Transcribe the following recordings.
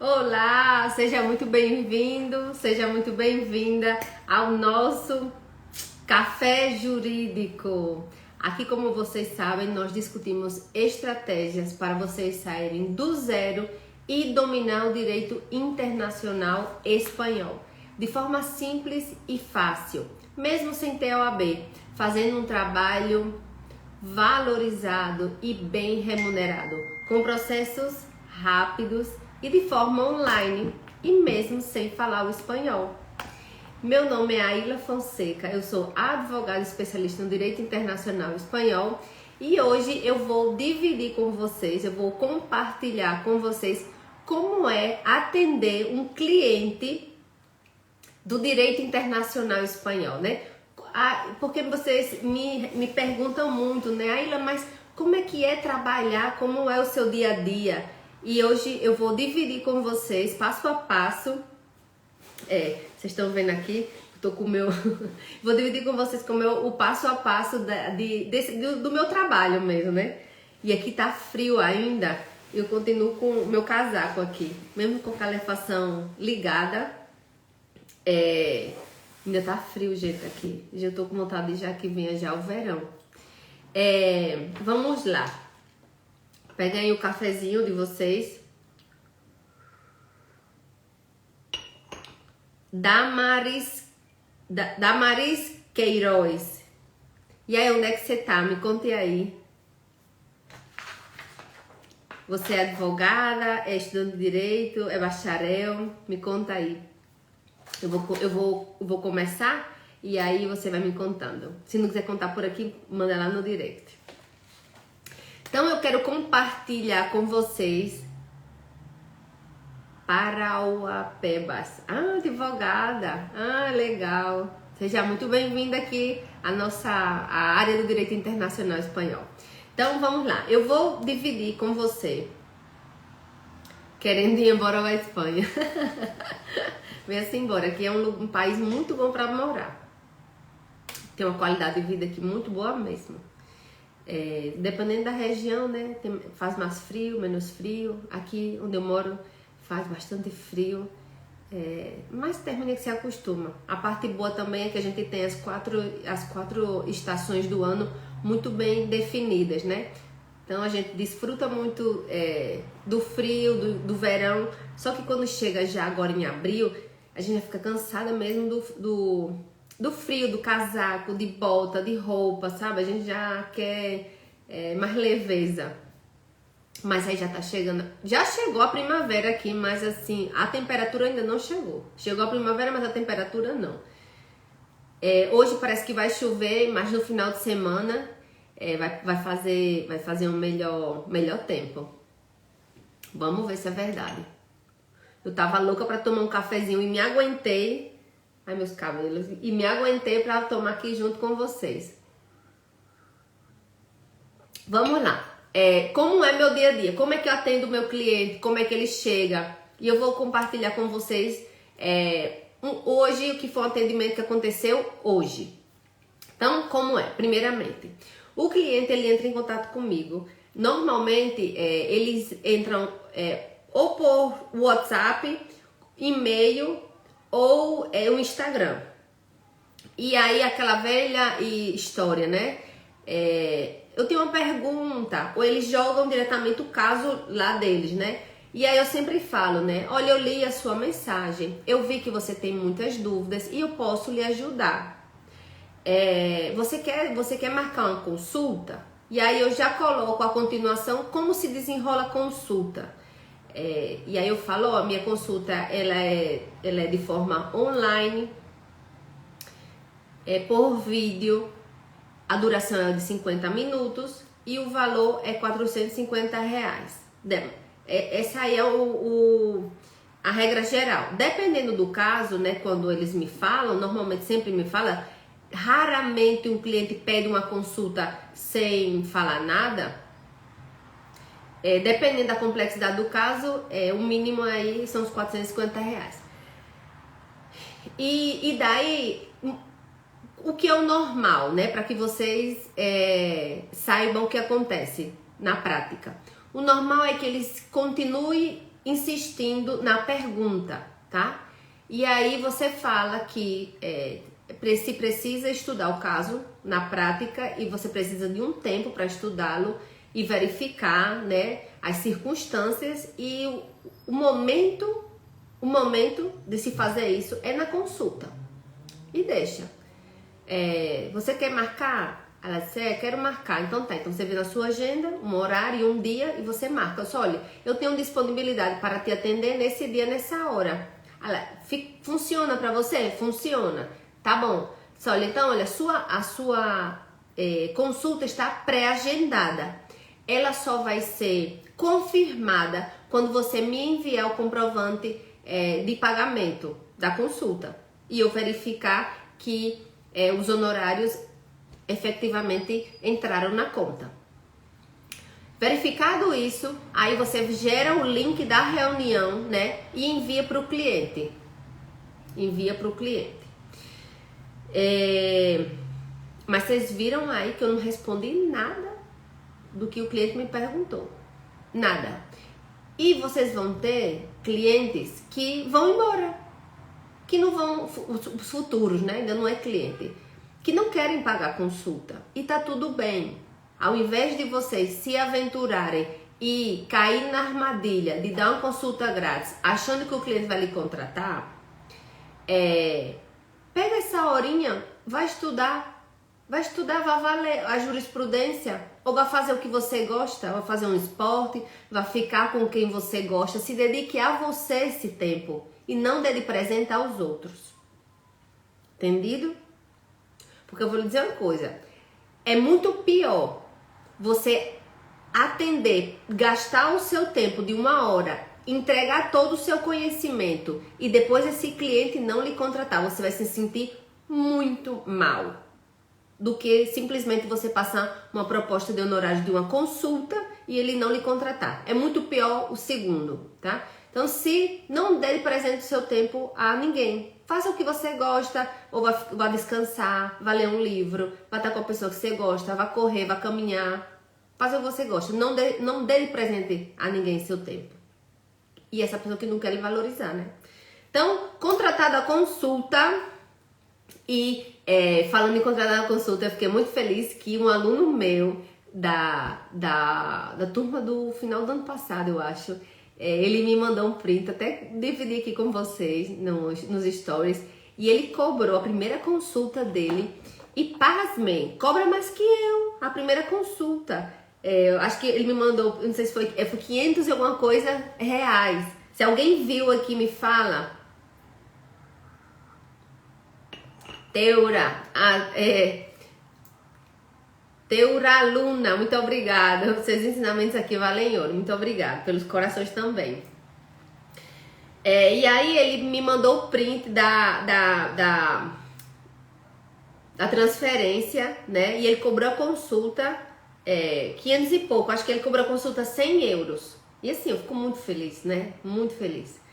Olá, seja muito bem-vindo, seja muito bem-vinda ao nosso Café Jurídico. Aqui, como vocês sabem, nós discutimos estratégias para vocês saírem do zero e dominar o direito internacional espanhol, de forma simples e fácil, mesmo sem ter OAB, fazendo um trabalho valorizado e bem remunerado, com processos rápidos e de forma online e mesmo sem falar o espanhol. Meu nome é Aila Fonseca, eu sou advogada especialista no direito internacional espanhol e hoje eu vou dividir com vocês, eu vou compartilhar com vocês como é atender um cliente do direito internacional espanhol, né? Porque vocês me perguntam muito, né, Aila, mas como é que é trabalhar, como é o seu dia a dia? E hoje eu vou dividir com vocês, passo a passo, vocês estão vendo aqui, tô com o meu, vou dividir com vocês o passo a passo do meu trabalho mesmo, né? E aqui tá frio ainda, eu continuo com o meu casaco aqui, mesmo com a calefação ligada, ainda tá frio, gente, aqui. Já tô com vontade de já que venha já o verão. Vamos lá. Peguem aí o cafezinho de vocês. Damaris Queiroz. E aí, onde é que você tá? Me conte aí. Você é advogada? É estudante de direito? É bacharel? Me conta aí. Eu vou começar e aí você vai me contando. Se não quiser contar por aqui, manda lá no direct. Então eu quero compartilhar com vocês Parauapebas. Advogada. Legal. Seja muito bem-vinda aqui à área do direito internacional espanhol. Então vamos lá. Eu vou dividir com você querendo ir embora à Espanha. Venha-se embora, aqui é um país muito bom para morar. Tem uma qualidade de vida aqui muito boa mesmo. Dependendo da região, né? Faz mais frio, menos frio. Aqui onde eu moro faz bastante frio. Mas termina que se acostuma. A parte boa também é que a gente tem as quatro estações do ano muito bem definidas, né? Então a gente desfruta muito do frio, do verão. Só que quando chega já agora em abril, a gente já fica cansada mesmo do frio, do casaco, de bota, de roupa, sabe? A gente já quer mais leveza. Mas aí já tá chegando. Já chegou a primavera aqui, mas assim, a temperatura ainda não chegou. Chegou a primavera, mas a temperatura não. Hoje parece que vai chover, mas no final de semana vai fazer um melhor tempo. Vamos ver se é verdade. Eu tava louca pra tomar um cafezinho e me aguentei. Ai, meus cabelos. E me aguentei pra tomar aqui junto com vocês. Vamos lá. Como é meu dia a dia? Como é que eu atendo o meu cliente? Como é que ele chega? E eu vou compartilhar com vocês hoje o que foi um atendimento que aconteceu hoje. Então, como é? Primeiramente, o cliente ele entra em contato comigo. Normalmente, eles entram ou por WhatsApp, e-mail ou o Instagram. E aí aquela velha história, né? Eu tenho uma pergunta, ou eles jogam diretamente o caso lá deles, né? E aí eu sempre falo, né? Olha, eu li a sua mensagem, eu vi que você tem muitas dúvidas e eu posso lhe ajudar. Você quer marcar uma consulta? E aí eu já coloco a continuação, como se desenrola a consulta. E aí eu falo, a minha consulta ela é de forma online, por vídeo, a duração é de 50 minutos e o valor é R$450. Essa aí é a regra geral. Dependendo do caso, né, quando eles me falam, normalmente sempre me fala, raramente um cliente pede uma consulta sem falar nada. Dependendo da complexidade do caso, o mínimo aí são os R$450. E daí, o que é o normal, né? Para que vocês saibam o que acontece na prática. O normal é que eles continuem insistindo na pergunta, tá? E aí você fala que se precisa estudar o caso na prática e você precisa de um tempo para estudá-lo e verificar, né, as circunstâncias e o momento de se fazer isso é na consulta. E deixa. Você quer marcar? Ela disse, quero marcar. Então tá, então você vê na sua agenda um horário, um dia e você marca. Eu só, olha, eu tenho disponibilidade para te atender nesse dia, nessa hora. Ela, funciona para você? Funciona. Tá bom. Só, olha, então, olha, a sua consulta está pré-agendada. Ela só vai ser confirmada quando você me enviar o comprovante de pagamento da consulta. E eu verificar que os honorários efetivamente entraram na conta. Verificado isso, aí você gera o link da reunião, né, e envia para o cliente. Mas vocês viram aí que eu não respondi nada do que o cliente me perguntou. Nada. E vocês vão ter clientes que vão embora. Que não vão, os futuros, né, ainda não é cliente, que não querem pagar a consulta. E tá tudo bem. Ao invés de vocês se aventurarem e cair na armadilha de dar uma consulta grátis, achando que o cliente vai lhe contratar, pega essa horinha, vai estudar, vai ler a jurisprudência, ou vai fazer o que você gosta, vai fazer um esporte, vai ficar com quem você gosta, se dedique a você esse tempo e não dê de presente aos outros. Entendido? Porque eu vou lhe dizer uma coisa, é muito pior você atender, gastar o seu tempo de 1 hora, entregar todo o seu conhecimento e depois esse cliente não lhe contratar. Você vai se sentir muito mal do que simplesmente você passar uma proposta de honorário de uma consulta e ele não lhe contratar. É muito pior o segundo, tá? Então, se não der de presente o seu tempo a ninguém, faça o que você gosta, ou vá descansar, vá ler um livro, vá estar com a pessoa que você gosta, vá correr, vá caminhar, faça o que você gosta. Não dê de presente a ninguém seu tempo. E essa pessoa que não quer lhe valorizar, né? Então, contratada a consulta, e falando em contratada a consulta, eu fiquei muito feliz que um aluno meu da turma do final do ano passado, eu acho, ele me mandou um print, até dividi aqui com vocês nos stories, e ele cobrou a primeira consulta dele, e pasmem, cobra mais que eu, a primeira consulta. Eu acho que ele me mandou, não sei se foi 500 e alguma coisa reais. Se alguém viu aqui, me fala. Teura, Teura Luna, muito obrigada. Seus ensinamentos aqui valem ouro. Muito obrigada pelos corações também. E aí ele me mandou o print da transferência, né? E ele cobrou a consulta 500 e pouco. Acho que ele cobrou a consulta 100 euros. E assim, eu fico muito feliz, né? Muito feliz.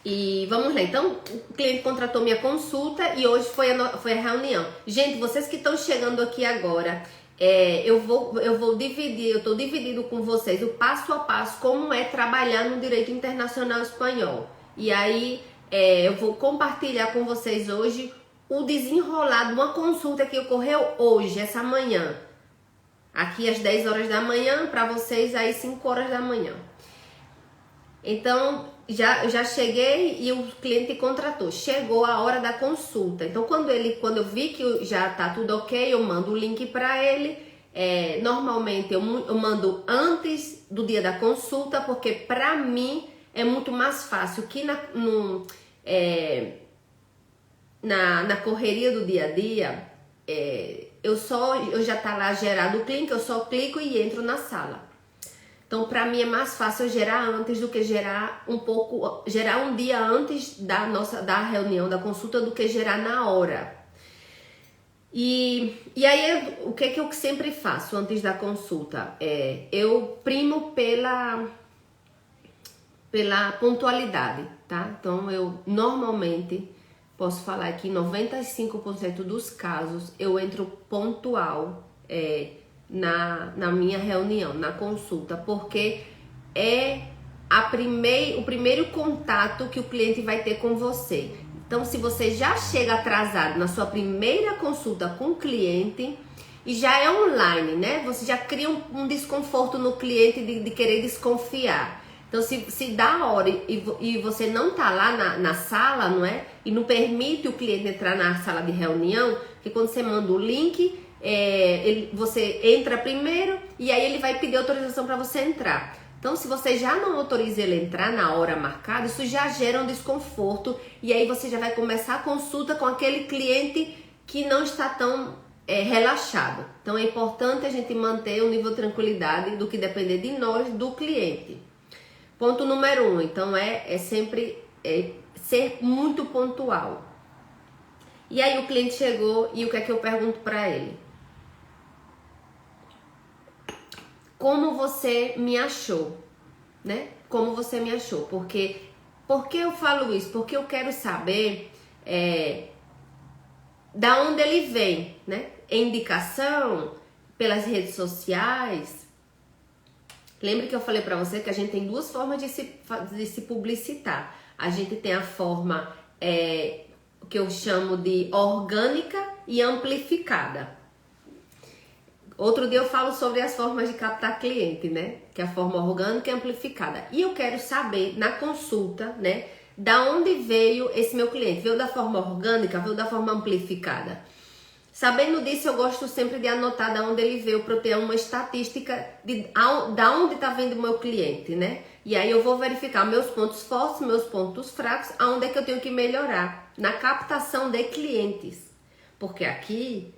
E vamos lá, então o cliente contratou minha consulta e hoje foi a reunião. Gente, vocês que estão chegando aqui agora, eu vou dividir, eu estou dividindo com vocês o passo a passo como é trabalhar no direito internacional espanhol. E aí eu vou compartilhar com vocês hoje o desenrolar de uma consulta que ocorreu hoje, essa manhã. Aqui às 10 horas da manhã, para vocês aí 5 horas da manhã. Então, já cheguei e o cliente contratou. Chegou a hora da consulta. Então, quando eu vi que já tá tudo ok, eu mando o link para ele. Normalmente eu mando antes do dia da consulta, porque para mim é muito mais fácil que na correria do dia a dia, eu já tá lá gerado o link, eu só clico e entro na sala. Então, para mim é mais fácil gerar antes do que gerar um dia antes da reunião, da consulta, do que gerar na hora. E aí, o que eu sempre faço antes da consulta? Eu primo pela pontualidade, tá? Então, eu normalmente posso falar que em 95% dos casos eu entro pontual, na minha reunião, na consulta, porque é o primeiro contato que o cliente vai ter com você. Então, se você já chega atrasado na sua primeira consulta com o cliente e já é online, né? Você já cria um desconforto no cliente de querer desconfiar. Então, se dá hora e você não tá lá na sala, não é? E não permite o cliente entrar na sala de reunião, que quando você manda o link, você entra primeiro e aí ele vai pedir autorização para você entrar. Então, se você já não autoriza ele a entrar na hora marcada, isso já gera um desconforto e aí você já vai começar a consulta com aquele cliente que não está tão relaxado. Então, é importante a gente manter um nível de tranquilidade do que depender de nós, do cliente. Ponto número 1, então, é sempre ser muito pontual. E aí o cliente chegou e o que é que eu pergunto para ele? Como você me achou, né? Como você me achou? Por que eu falo isso? Porque eu quero saber da onde ele vem, né? Indicação pelas redes sociais. Lembre que eu falei para você que a gente tem duas formas de se publicitar. A gente tem a forma que eu chamo de orgânica e amplificada. Outro dia eu falo sobre as formas de captar cliente, né? Que é a forma orgânica e amplificada. E eu quero saber na consulta, né? Da onde veio esse meu cliente? Veio da forma orgânica? Veio da forma amplificada? Sabendo disso, eu gosto sempre de anotar da onde ele veio para eu ter uma estatística da onde está vindo o meu cliente, né? E aí eu vou verificar meus pontos fortes, meus pontos fracos, aonde é que eu tenho que melhorar na captação de clientes. Porque aqui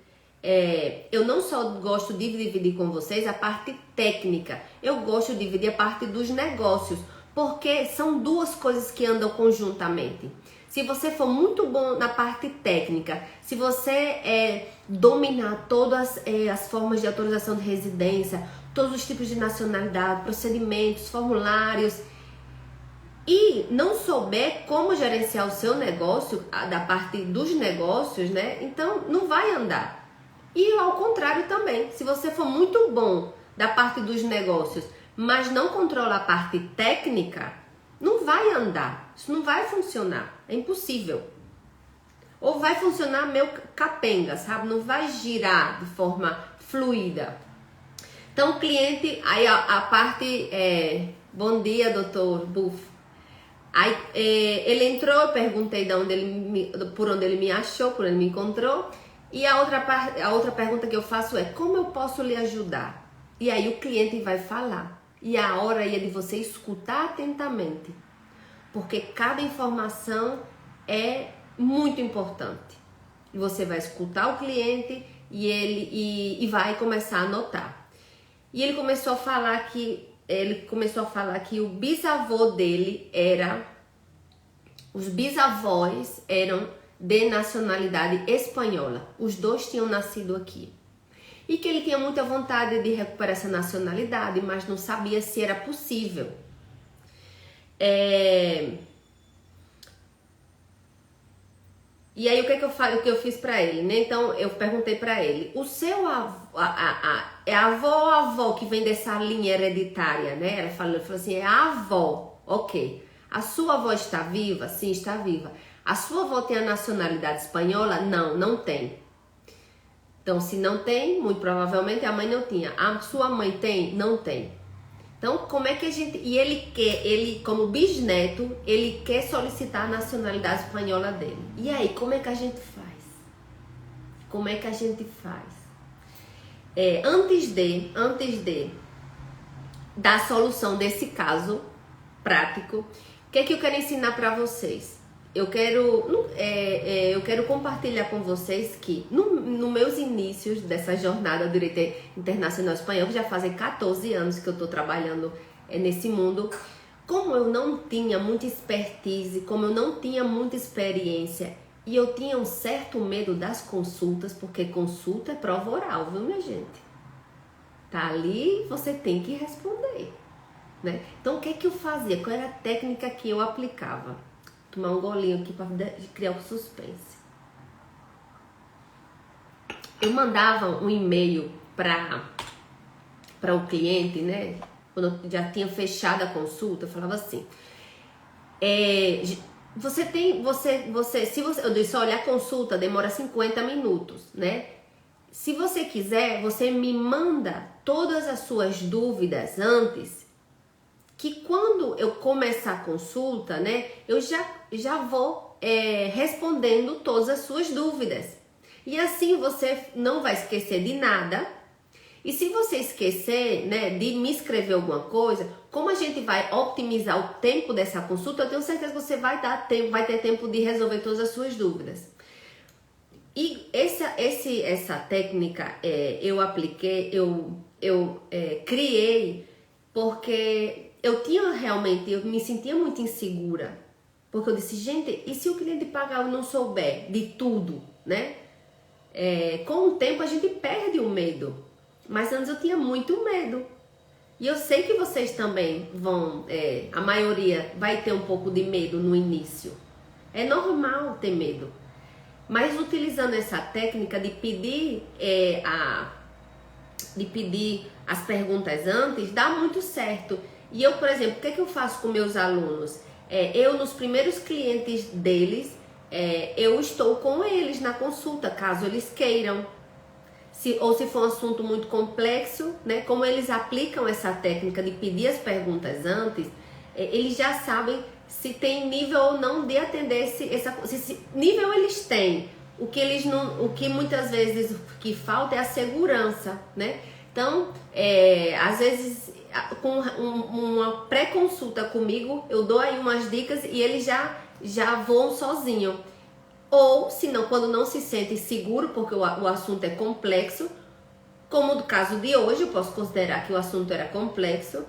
eu não só gosto de dividir com vocês a parte técnica, eu gosto de dividir a parte dos negócios, porque são duas coisas que andam conjuntamente. Se você for muito bom na parte técnica, se você dominar todas as formas de autorização de residência, todos os tipos de nacionalidade, procedimentos, formulários, e não souber como gerenciar o seu negócio, da parte dos negócios, né? Então não vai andar. E ao contrário também, se você for muito bom da parte dos negócios, mas não controla a parte técnica, não vai andar, isso não vai funcionar, é impossível. Ou vai funcionar meio capenga, sabe? Não vai girar de forma fluida. Então o cliente, aí a parte, bom dia doutor Buff, aí ele entrou, eu perguntei por onde ele me achou, por onde ele me encontrou. E a outra pergunta que eu faço é: como eu posso lhe ajudar? E aí o cliente vai falar. E a hora aí é de você escutar atentamente. Porque cada informação é muito importante. E você vai escutar o cliente e vai começar a anotar. E ele começou a falar que o bisavô dele os bisavós eram de nacionalidade espanhola. Os dois tinham nascido aqui. E que ele tinha muita vontade de recuperar essa nacionalidade, mas não sabia se era possível. E aí o que eu fiz para ele, né? Então eu perguntei para ele: o seu é avó ou avó que vem dessa linha hereditária, né? Ele falou assim: é a avó. Ok. A sua avó está viva? Sim, está viva. A sua avó tem a nacionalidade espanhola? Não, não tem. Então, se não tem, muito provavelmente a mãe não tinha. A sua mãe tem? Não tem. Então, como é que a gente... E ele como bisneto, ele quer solicitar a nacionalidade espanhola dele. E aí, como é que a gente faz? Como é que a gente faz? Antes de dar a solução desse caso prático, o que é que eu quero ensinar para vocês? Eu quero compartilhar com vocês que nos meus inícios dessa jornada do direito internacional espanhol, que já fazem 14 anos que eu estou trabalhando nesse mundo, como eu não tinha muita expertise, como eu não tinha muita experiência e eu tinha um certo medo das consultas, porque consulta é prova oral, viu, minha gente? Tá ali, você tem que responder, né? Então, o que é que eu fazia? Qual era a técnica que eu aplicava? Tomar um golinho aqui para criar o suspense. Eu mandava um e-mail para o cliente, né? quando eu já tinha fechado a consulta, eu falava assim, eu disse, olha, a consulta demora 50 minutos, né? Se você quiser, você me manda todas as suas dúvidas antes, que quando eu começar a consulta, né, eu já vou respondendo todas as suas dúvidas. E assim você não vai esquecer de nada. E se você esquecer, né, de me escrever alguma coisa, como a gente vai otimizar o tempo dessa consulta, eu tenho certeza que você vai ter tempo de resolver todas as suas dúvidas. E essa técnica eu apliquei, eu criei porque eu me sentia muito insegura. Porque eu disse, gente, e se o cliente pagar e não souber de tudo, né? Com o tempo a gente perde o medo. Mas antes eu tinha muito medo. E eu sei que vocês também a maioria vai ter um pouco de medo no início. É normal ter medo. Mas utilizando essa técnica de pedir as perguntas antes, dá muito certo. E eu, por exemplo, o que eu faço com meus alunos? Nos primeiros clientes deles, eu estou com eles na consulta, caso eles queiram. Ou se for um assunto muito complexo, né? Como eles aplicam essa técnica de pedir as perguntas antes, eles já sabem se tem nível ou não de atender se nível eles têm. O que muitas vezes o que falta é a segurança, né? Então, às vezes, com uma pré-consulta comigo, eu dou aí umas dicas e eles já voam sozinho. Ou, se não, quando não se sente seguro, porque o assunto é complexo, como no caso de hoje, eu posso considerar que o assunto era complexo,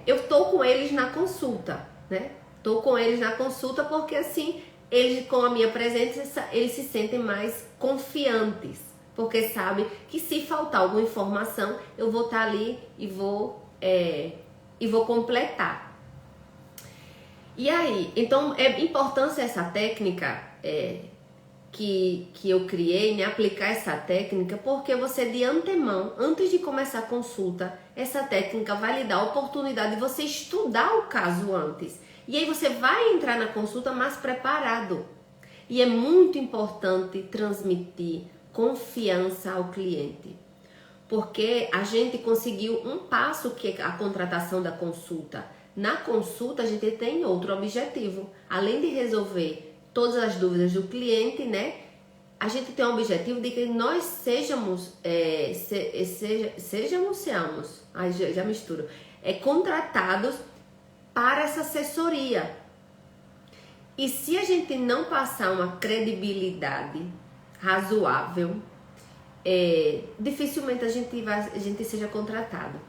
eu estou com eles na consulta, né? Estou com eles na consulta porque assim, eles com a minha presença, eles se sentem mais confiantes, porque sabem que se faltar alguma informação, eu vou estar ali e vou completar. E aí, então, é importância essa técnica que eu criei, né, aplicar essa técnica, porque você de antemão, antes de começar a consulta, essa técnica vai lhe dar a oportunidade de você estudar o caso antes. E aí você vai entrar na consulta mais preparado. E é muito importante transmitir confiança ao cliente. Porque a gente conseguiu um passo que é a contratação da consulta. Na consulta a gente tem outro objetivo. Além de resolver todas as dúvidas do cliente, né? A gente tem o objetivo de que nós sejamos, já misturo, contratados para essa assessoria. E se a gente não passar uma credibilidade razoável, dificilmente a gente seja contratado.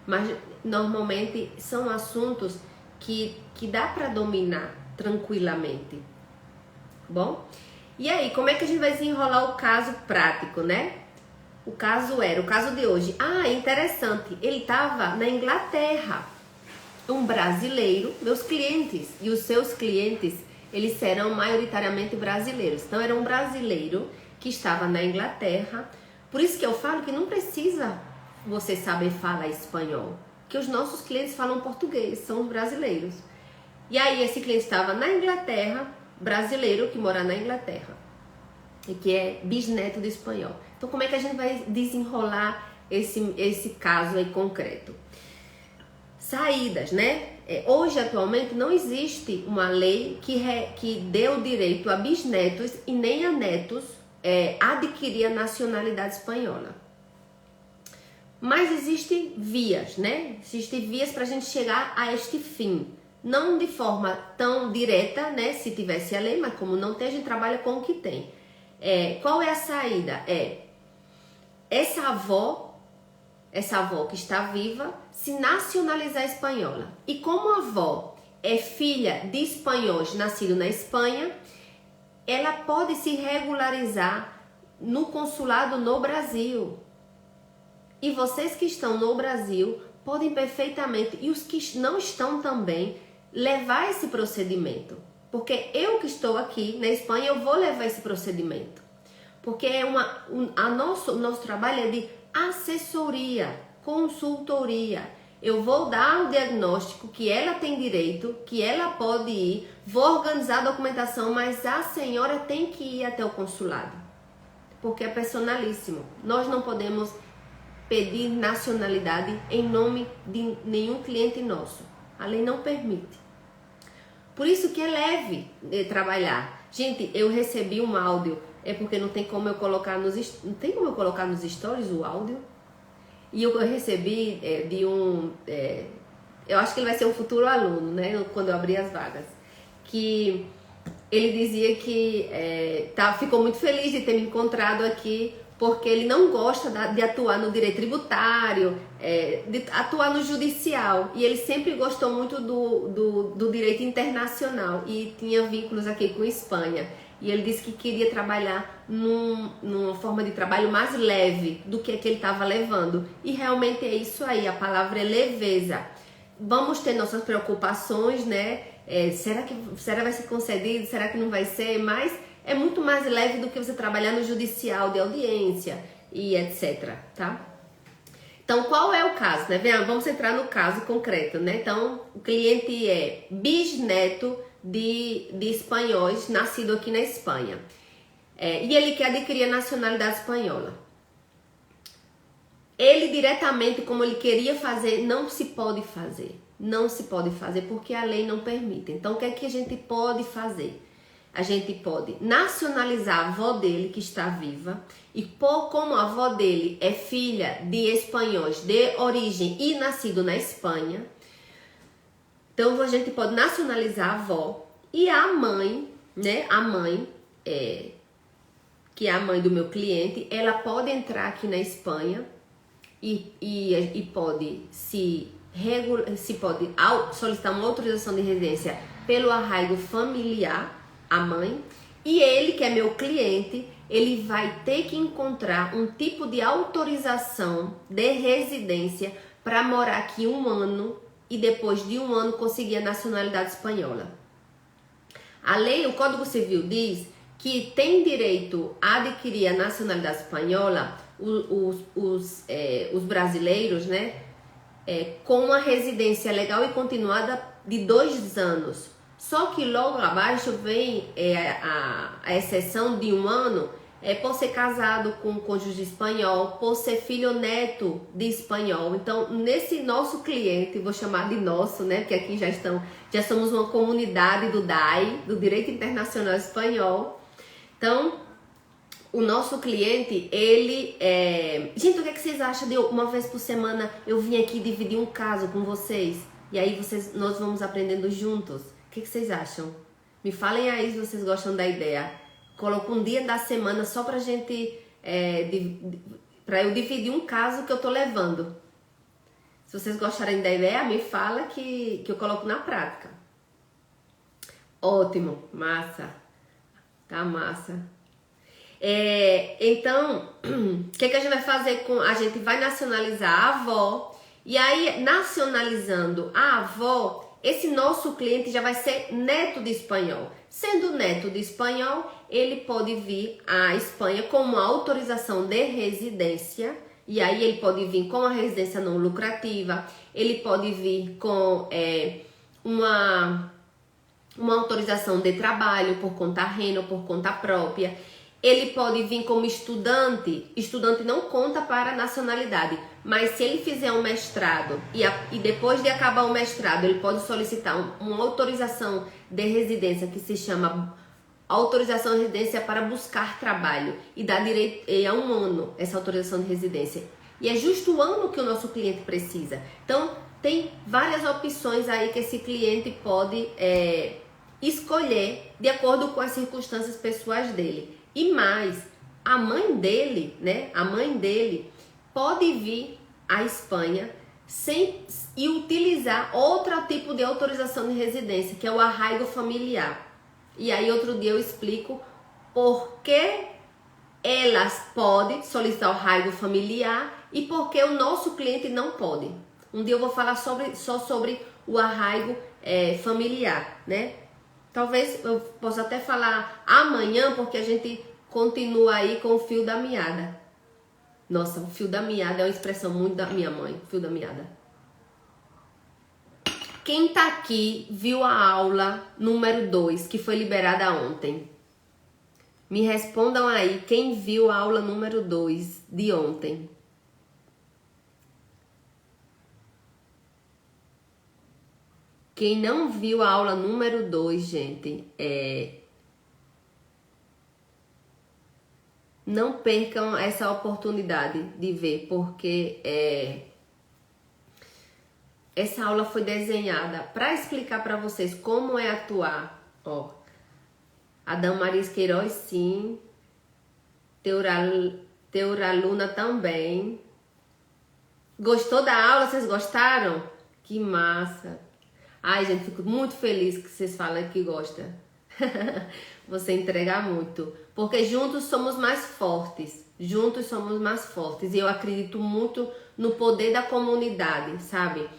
Mas normalmente são assuntos que dá para dominar tranquilamente. Bom? E aí, como é que a gente vai desenrolar o caso prático, né? O caso de hoje. Interessante, ele estava na Inglaterra. Um brasileiro, meus clientes e os seus clientes, eles serão maioritariamente brasileiros. Então, era um brasileiro que estava na Inglaterra. Por isso que eu falo que não precisa você saber falar espanhol, que os nossos clientes falam português, são os brasileiros. E aí, esse cliente estava na Inglaterra, brasileiro que mora na Inglaterra e que é bisneto de espanhol. Então, como é que a gente vai desenrolar esse caso aí concreto? Saídas, né? Hoje, atualmente, não existe uma lei que dê o direito a bisnetos e nem a netos adquirir a nacionalidade espanhola. Mas existem vias, né? Existem vias para a gente chegar a este fim. Não de forma tão direta, né? Se tivesse a lei, mas como não tem, a gente trabalha com o que tem. Qual é a saída? Essa avó que está viva, se nacionalizar espanhola. E como a avó é filha de espanhóis nascidos na Espanha, ela pode se regularizar no consulado no Brasil. E vocês que estão no Brasil podem perfeitamente, e os que não estão também, levar esse procedimento. Porque eu que estou aqui na Espanha, eu vou levar esse procedimento. Porque nosso trabalho é de assessoria, consultoria. Eu vou dar o diagnóstico que ela tem direito, que ela pode ir, vou organizar a documentação, mas a senhora tem que ir até o consulado, porque é personalíssimo. Nós não podemos pedir nacionalidade em nome de nenhum cliente nosso. A lei não permite. Por isso que é leve de trabalhar. Gente, eu recebi um áudio, é porque não tem como eu colocar nos stories o áudio. E eu recebi de um, eu acho que ele vai ser um futuro aluno, né? Quando eu abrir as vagas, que ele dizia que ficou muito feliz de ter me encontrado aqui, porque ele não gosta de atuar no direito tributário, de atuar no judicial, e ele sempre gostou muito do direito internacional e tinha vínculos aqui com Espanha. E ele disse que queria trabalhar numa forma de trabalho mais leve do que ele estava levando. E realmente é isso aí, a palavra é leveza. Vamos ter nossas preocupações, né? Será que vai ser concedido? Será que não vai ser? Mas é muito mais leve do que você trabalhar no judicial de audiência e etc, tá? Então, qual é o caso, né? Vamos entrar no caso concreto, né? Então, o cliente é bisneto de espanhóis, nascido aqui na Espanha. E ele quer adquirir a nacionalidade espanhola. Ele diretamente, como ele queria fazer, não se pode fazer. Não se pode fazer porque a lei não permite. Então, o que é que a gente pode fazer? A gente pode nacionalizar a avó dele, que está viva, e como a avó dele é filha de espanhóis de origem e nascido na Espanha, então a gente pode nacionalizar a avó e a mãe, né? A mãe, que é a mãe do meu cliente, ela pode entrar aqui na Espanha e pode pode solicitar uma autorização de residência pelo arraigo familiar, a mãe, e ele, que é meu cliente, ele vai ter que encontrar um tipo de autorização de residência para morar aqui 1 ano e depois de 1 ano conseguir a nacionalidade espanhola. A lei, o Código Civil diz que tem direito a adquirir a nacionalidade espanhola os brasileiros, né, com uma residência legal e continuada de 2 anos. Só que logo abaixo vem a exceção de 1 ano, por ser casado com um cônjuge espanhol, por ser filho ou neto de espanhol. Então, nesse nosso cliente, vou chamar de nosso, né? Porque aqui já somos uma comunidade do DAI, do Direito Internacional Espanhol. Então, o nosso cliente, ele Gente, o que vocês acham de uma vez por semana eu vim aqui dividir um caso com vocês? E aí nós vamos aprendendo juntos. O que vocês acham? Me falem aí se vocês gostam da ideia. Coloco um dia da semana só pra gente, pra eu dividir um caso que eu tô levando. Se vocês gostarem da ideia, me fala que eu coloco na prática. Ótimo, massa. Tá massa. Então, o que a gente vai fazer a gente vai nacionalizar a avó. E aí, nacionalizando a avó, esse nosso cliente já vai ser neto de espanhol. Sendo neto de espanhol, ele pode vir à Espanha com uma autorização de residência. E aí ele pode vir com a residência não lucrativa. Ele pode vir com uma autorização de trabalho por conta ajena ou por conta própria. Ele pode vir como estudante. Estudante não conta para a nacionalidade, mas se ele fizer um mestrado e depois de acabar o mestrado, ele pode solicitar uma autorização de residência que se chama autorização de residência para buscar trabalho e dá direito a 1 ano essa autorização de residência. E é justo o ano que o nosso cliente precisa. Então, tem várias opções aí que esse cliente pode escolher de acordo com as circunstâncias pessoais dele. E mais, a mãe dele, né? A mãe dele pode vir à Espanha e utilizar outro tipo de autorização de residência, que é o arraigo familiar. E aí outro dia eu explico por que elas podem solicitar o arraigo familiar e por que o nosso cliente não pode. Um dia eu vou falar só sobre o arraigo familiar, né? Talvez eu possa até falar amanhã, porque a gente continua aí com o fio da meada. Nossa, o fio da meada é uma expressão muito da minha mãe, fio da meada. Quem tá aqui viu a aula número 2, que foi liberada ontem? Me respondam aí, quem viu a aula número 2 de ontem? Quem não viu a aula número 2, gente, não percam essa oportunidade de ver, porque essa aula foi desenhada para explicar para vocês como é atuar. Ó, Adamaris Queiroz, sim. Teuraluna também. Gostou da aula? Vocês gostaram? Que massa! Ai, gente, fico muito feliz que vocês falam que gostam. Você entrega muito. Porque juntos somos mais fortes. Juntos somos mais fortes. E eu acredito muito no poder da comunidade, sabe?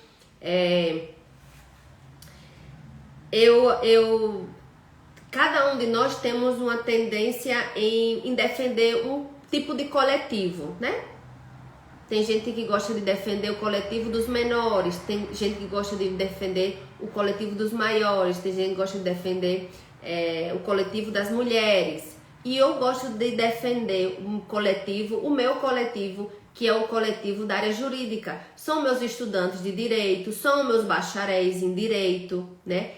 Cada um de nós temos uma tendência em defender um tipo de coletivo, né? Tem gente que gosta de defender o coletivo dos menores, tem gente que gosta de defender o coletivo dos maiores, tem gente que gosta de defender o coletivo das mulheres. E eu gosto de defender um coletivo, o meu coletivo, que é o coletivo da área jurídica. São meus estudantes de direito, são meus bacharéis em direito, né?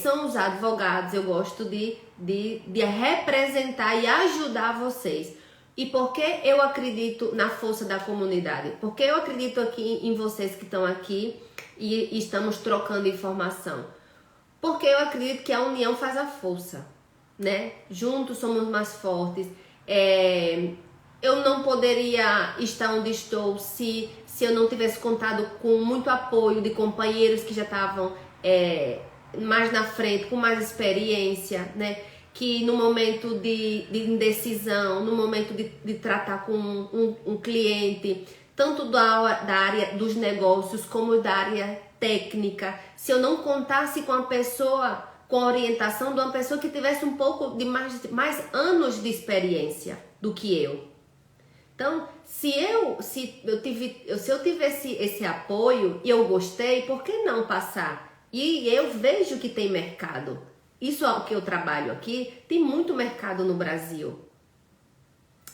São os advogados. Eu gosto de representar e ajudar vocês. E por que eu acredito na força da comunidade? Porque eu acredito aqui em vocês que estão aqui e estamos trocando informação. Porque eu acredito que a união faz a força, né? Juntos somos mais fortes. Eu não poderia estar onde estou se eu não tivesse contado com muito apoio de companheiros que já estavam mais na frente, com mais experiência, né? Que no momento de indecisão, no momento de tratar com um cliente, tanto da área dos negócios como da área técnica, se eu não contasse com a pessoa, com a orientação de uma pessoa que tivesse um pouco de mais anos de experiência do que eu. Então, se eu tivesse esse apoio e eu gostei, por que não passar? E eu vejo que tem mercado. Isso é o que eu trabalho aqui, tem muito mercado no Brasil.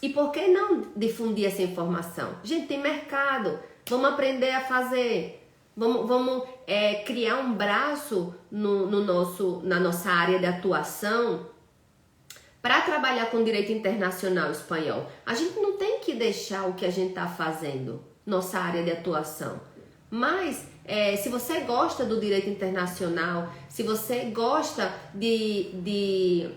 E por que não difundir essa informação? Gente, tem mercado, vamos aprender a fazer, vamos criar um braço na nossa área de atuação para trabalhar com direito internacional espanhol. A gente não tem que deixar o que a gente está fazendo, nossa área de atuação. Mas se você gosta do direito internacional, se você gosta de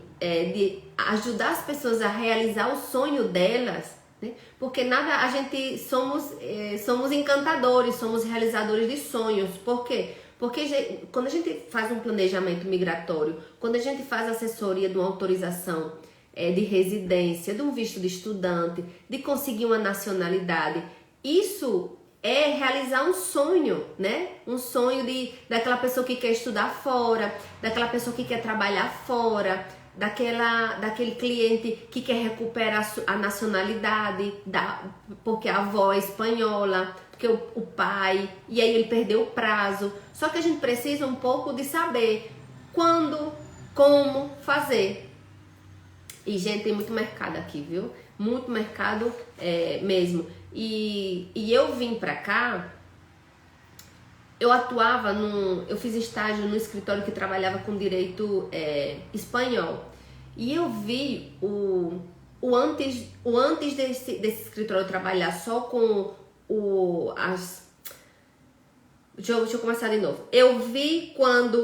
ajudar as pessoas a realizar o sonho delas, né? Porque a gente somos encantadores, somos realizadores de sonhos. Por quê? Porque quando a gente faz um planejamento migratório, quando a gente faz assessoria de uma autorização de residência, de um visto de estudante, de conseguir uma nacionalidade, isso é realizar um sonho, né? Um sonho daquela pessoa que quer estudar fora, daquela pessoa que quer trabalhar fora, daquele cliente que quer recuperar a nacionalidade, porque a avó é espanhola, porque o pai, e aí ele perdeu o prazo. Só que a gente precisa um pouco de saber quando, como fazer. E, gente, tem muito mercado aqui, viu? Muito mercado mesmo. E eu vim pra cá, eu fiz estágio no escritório que trabalhava com direito espanhol. E eu vi o antes desse escritório trabalhar só com Deixa eu começar de novo. Eu vi quando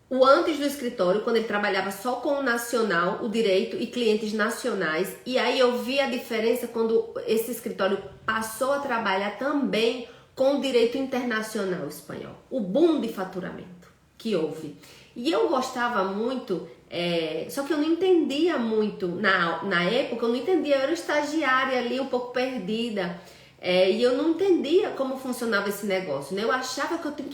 o antes do escritório, quando ele trabalhava só com o nacional, o direito e clientes nacionais. E aí eu vi a diferença quando esse escritório passou a trabalhar também com o direito internacional espanhol. O boom de faturamento que houve. E eu gostava muito, só que eu não entendia muito na época, eu não entendia, eu era estagiária ali, um pouco perdida. E eu não entendia como funcionava esse negócio, né? Eu achava que eu tinha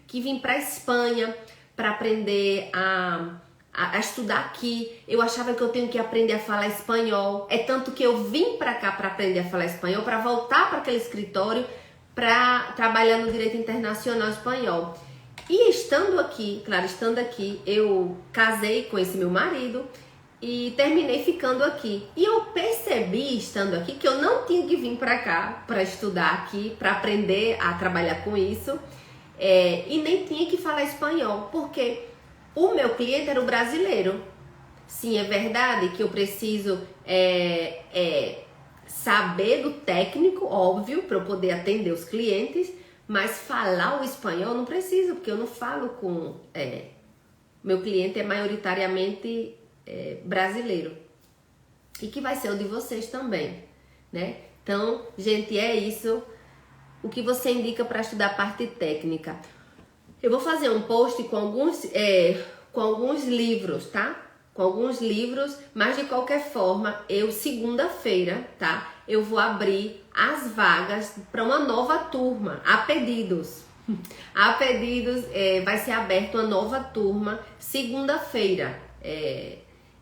que vir para a Espanha para aprender a estudar aqui. Eu achava que eu tenho que aprender a falar espanhol. É tanto que eu vim para cá para aprender a falar espanhol, para voltar para aquele escritório para trabalhar no direito internacional espanhol. E estando aqui, claro, estando aqui, eu casei com esse meu marido e terminei ficando aqui. E eu percebi, estando aqui, que eu não tinha que vir para cá para estudar aqui, para aprender a trabalhar com isso, e nem tinha que falar espanhol, porque o meu cliente era o brasileiro. Sim, é verdade que eu preciso saber do técnico, óbvio, para eu poder atender os clientes, mas falar o espanhol não preciso, porque eu não falo com... meu cliente é maioritariamente brasileiro. E que vai ser o de vocês também, né? Então, gente, é isso. O que você indica para estudar a parte técnica? Eu vou fazer um post com alguns livros, tá? Com alguns livros, mas de qualquer forma, segunda-feira, tá? Eu vou abrir as vagas para uma nova turma, a pedidos. A pedidos, vai ser aberta uma nova turma segunda-feira.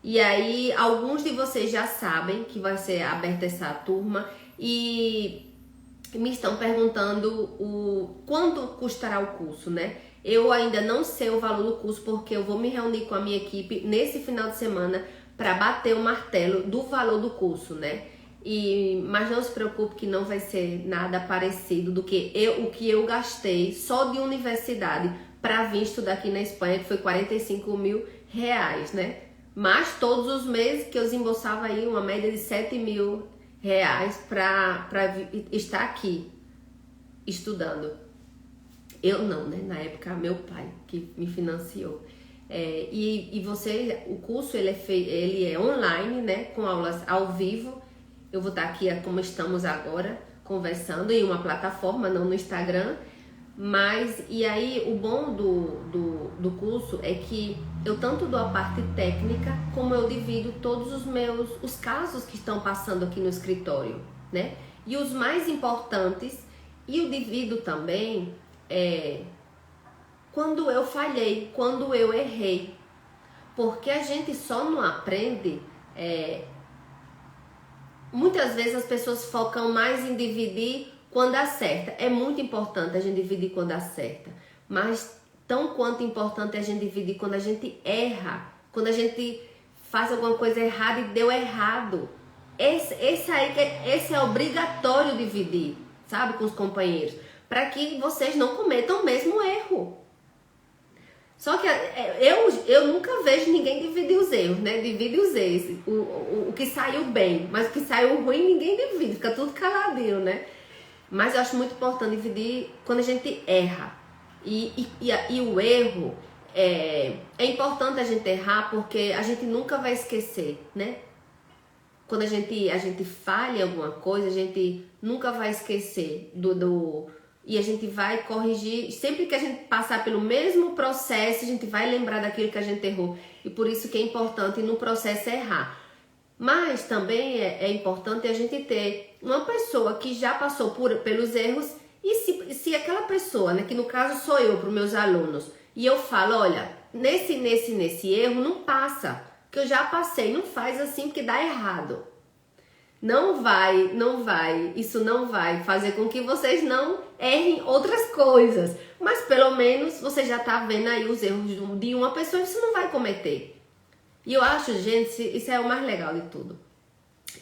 E aí, alguns de vocês já sabem que vai ser aberta essa turma e me estão perguntando quanto custará o curso, né? Eu ainda não sei o valor do curso porque eu vou me reunir com a minha equipe nesse final de semana para bater o martelo do valor do curso, né? Mas não se preocupe que não vai ser nada parecido do que o que eu gastei só de universidade para vir estudar aqui na Espanha, que foi 45 mil reais, né? Mas todos os meses que eu desembolsava aí uma média de 7 mil reais para estar aqui estudando. Eu não, né? Na época, meu pai que me financiou. O curso ele é online, né? Com aulas ao vivo. Eu vou estar aqui como estamos agora, conversando em uma plataforma, não no Instagram. E aí, o bom do curso é que eu tanto dou a parte técnica, como eu divido todos os casos que estão passando aqui no escritório, né? E os mais importantes, e eu divido também quando eu falhei, quando eu errei. Porque a gente só não aprende... Muitas vezes as pessoas focam mais em dividir quando acerta. É muito importante a gente dividir quando acerta, mas tão quanto importante é a gente dividir quando a gente erra, quando a gente faz alguma coisa errada e deu errado. Esse é obrigatório dividir, sabe, com os companheiros, para que vocês não cometam o mesmo erro. Só que eu nunca vejo ninguém dividir os erros, né? Divide os erros, o que saiu bem, mas o que saiu ruim ninguém divide, fica tudo caladinho, né? Mas eu acho muito importante dividir quando a gente erra. E o erro, é importante a gente errar porque a gente nunca vai esquecer, né? Quando a gente falha em alguma coisa, a gente nunca vai esquecer e a gente vai corrigir. Sempre que a gente passar pelo mesmo processo, a gente vai lembrar daquilo que a gente errou. E por isso que é importante no processo errar. Mas também é importante a gente ter uma pessoa que já passou pelos erros. E se aquela pessoa, né, que no caso sou eu para os meus alunos, e eu falo, olha, nesse erro não passa, que eu já passei, não faz assim porque dá errado. Isso não vai fazer com que vocês não errem outras coisas. Mas pelo menos você já tá vendo aí os erros de uma pessoa e você não vai cometer. E eu acho, gente, isso é o mais legal de tudo.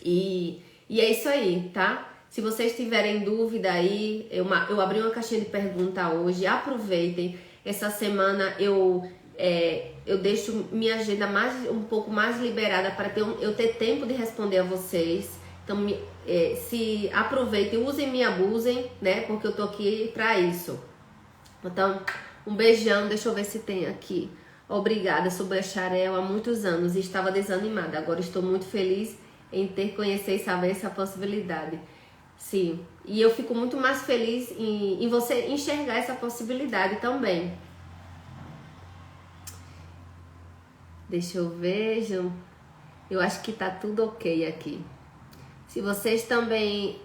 E é isso aí, tá? Se vocês tiverem dúvida aí, eu abri uma caixinha de pergunta hoje, aproveitem. Essa semana eu deixo minha agenda um pouco mais liberada para eu ter tempo de responder a vocês. Então, se aproveitem, usem e me abusem, né? Porque eu tô aqui pra isso. Então, um beijão, deixa eu ver se tem aqui. Obrigada, sou bacharel há muitos anos e estava desanimada. Agora estou muito feliz em conhecer e saber essa possibilidade. Sim, e eu fico muito mais feliz em você enxergar essa possibilidade também. Deixa eu ver, eu acho que tá tudo ok aqui. Se vocês também,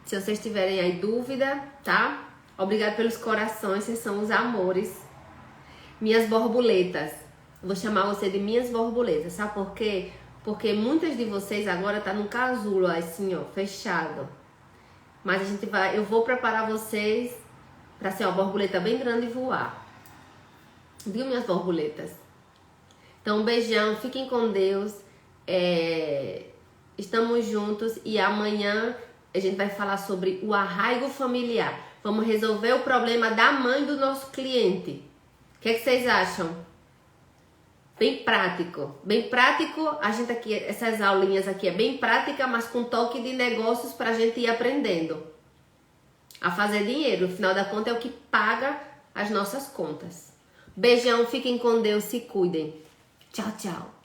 se vocês tiverem aí dúvida, tá? Obrigada pelos corações, vocês são os amores. Minhas borboletas. Eu vou chamar você de minhas borboletas, sabe por quê? Porque muitas de vocês agora tá num casulo assim, ó, fechado. Mas eu vou preparar vocês Pra ser uma borboleta bem grande e voar. Viu, minhas borboletas? Então, um beijão, fiquem com Deus. Estamos juntos e amanhã a gente vai falar sobre o arraigo familiar. Vamos resolver o problema da mãe do nosso cliente. O que vocês acham? Bem prático. Bem prático, a gente aqui, essas aulinhas aqui é bem prática, mas com toque de negócios pra gente ir aprendendo a fazer dinheiro. No final da conta é o que paga as nossas contas. Beijão, fiquem com Deus, se cuidem. Tchau, tchau.